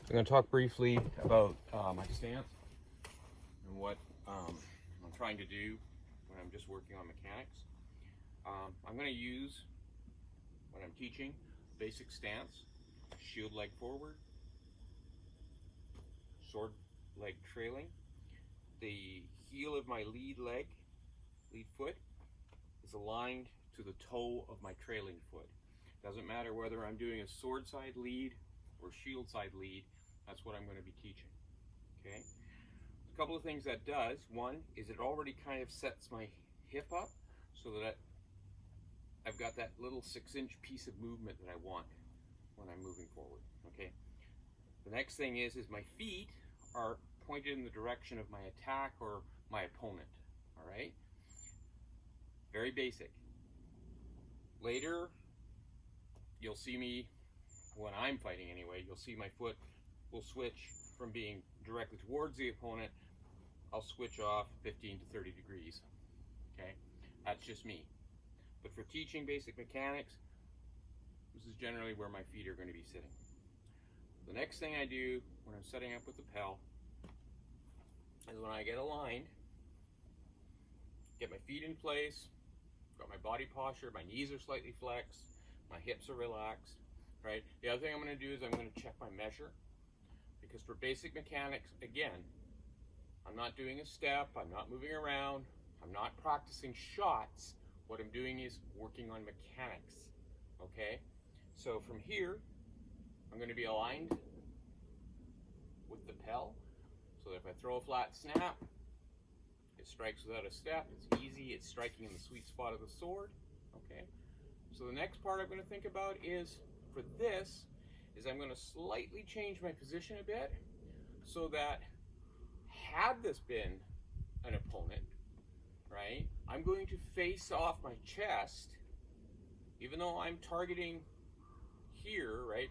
I'm going to talk briefly about my stance and what I'm trying to do when I'm just working on mechanics. I'm going to use, when I'm teaching, basic stance, shield leg forward, sword leg trailing. The heel of my lead foot, is aligned to the toe of my trailing foot. Doesn't matter whether I'm doing a sword side lead or shield side lead, that's what I'm going to be teaching. Okay? A couple of things that does. One is it already kind of sets my hip up so that I've got that little 6-inch piece of movement that I want when I'm moving forward. Okay? The next thing is my feet are pointed in the direction of my attack or my opponent. All right? Very basic. Later, you'll see me, when I'm fighting anyway, you'll see my foot will switch from being directly towards the opponent. I'll switch off 15 to 30 degrees. Okay? That's just me. But for teaching basic mechanics, this is generally where my feet are going to be sitting. The next thing I do when I'm setting up with the Pell is when I get aligned, get my feet in place, got my body posture, my knees are slightly flexed, my hips are relaxed, right? The other thing I'm going to do is I'm going to check my measure, because for basic mechanics, again, I'm not doing a step, I'm not moving around, I'm not practicing shots. What I'm doing is working on mechanics, okay? So from here, I'm going to be aligned with the Pell, so that if I throw a flat snap, it strikes without a step, it's easy, it's striking in the sweet spot of the sword, okay? So the next part I'm going to think about is, for this, is I'm going to slightly change my position a bit, so that had this been an opponent, right, I'm going to face off my chest, even though I'm targeting here, right,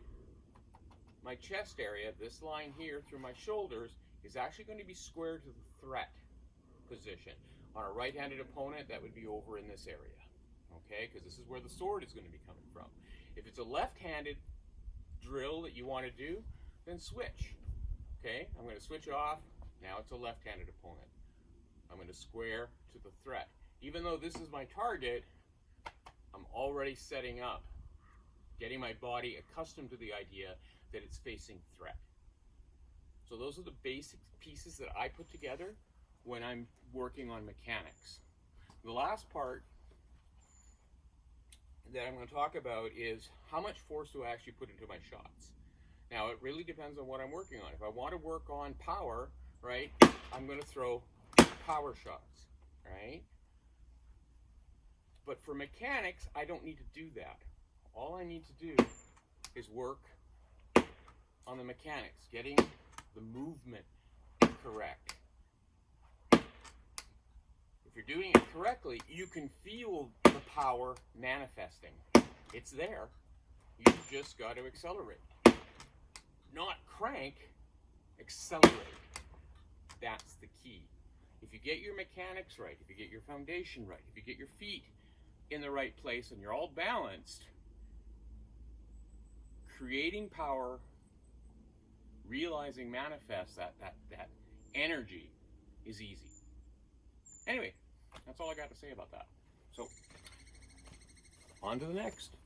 my chest area, this line here through my shoulders, is actually going to be square to the threat position. On a right-handed opponent, that would be over in this area, okay, because this is where the sword is going to be coming from. If it's a left-handed drill that you want to do, then switch. Okay, I'm going to switch off. Now it's a left-handed opponent. I'm going to square to the threat. Even though this is my target, I'm already setting up, getting my body accustomed to the idea that it's facing threat. So those are the basic pieces that I put together when I'm working on mechanics. The last part that I'm going to talk about is how much force do I actually put into my shots. Now, it really depends on what I'm working on. If I want to work on power, right, I'm going to throw power shots, right? But for mechanics, I don't need to do that. All I need to do is work on the mechanics, getting the movement correct. If you're doing it correctly, you can feel the power manifesting. It's there. You just got to accelerate. Not crank, accelerate. That's the key. If you get your mechanics right, if you get your foundation right, if you get your feet in the right place and you're all balanced, creating power, realizing manifest that energy is easy. Anyway, that's all I got to say about that. So, on to the next.